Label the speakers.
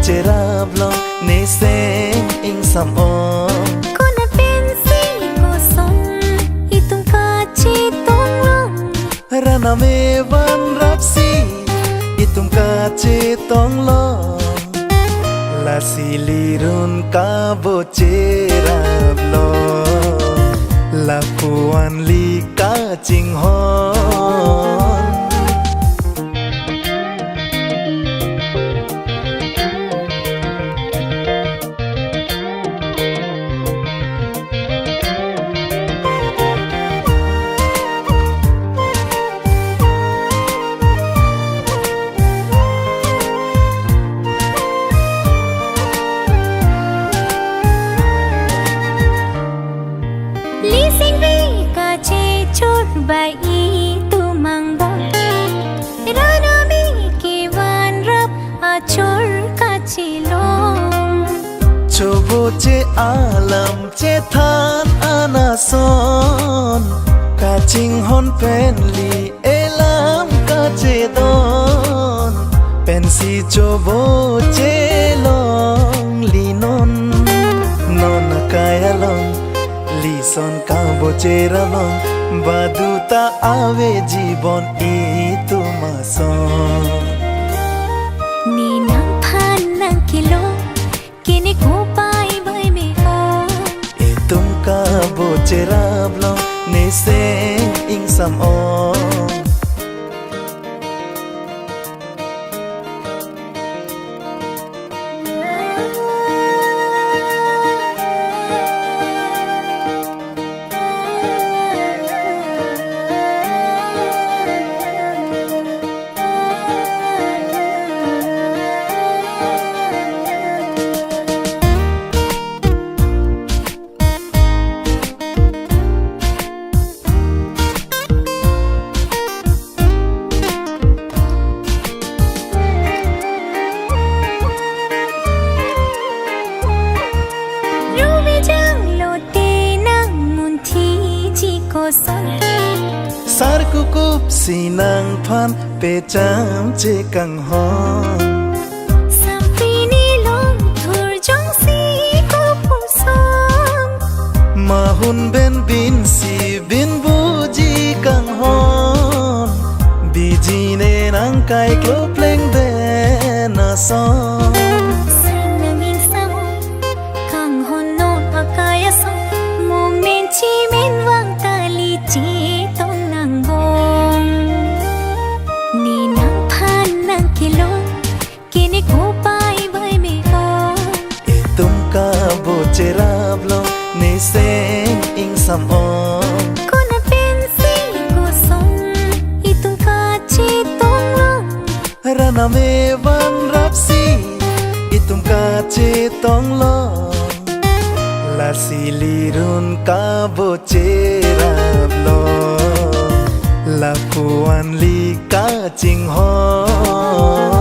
Speaker 1: chế rạp lòng nê sen in sam o
Speaker 2: con đã bên si cô sống y tung ca chi tung lòng
Speaker 1: rana me van rap si itum ka che tong lo la silirun ka bo che rap lo la puan li ka ching hon
Speaker 2: bài y tu mang bom rana mi ki van rap a chor ka chi lo
Speaker 1: chobo che alam che than ana son ka ching hon pen li elam ka che don pen si chobo che long li non non kaya long li son ka bo che ra long baduta ave Jibon itu mason
Speaker 2: ni nang phan nang kilo kini ko pai bai me o
Speaker 1: itum ka bo cherab lo ne se ing sam o sar kukup sinang phan pe cham che kang hon
Speaker 2: sampini long thur jong si ko pusam
Speaker 1: mahun ben bin si bin buji kang hon biji ne nang kai klo pleng de na son
Speaker 2: sinangin sam kang hon no akaya so momen chi men wang tali chi kilo kini ko pai bai me o
Speaker 1: itum ka bo che rap lo ne sen ing sam o
Speaker 2: con đã bên si cô sống itum ka chi tong lo
Speaker 1: rana me van rap si itum ka che tong lo la silirun ka bo che rap lo la puan li ka ching hon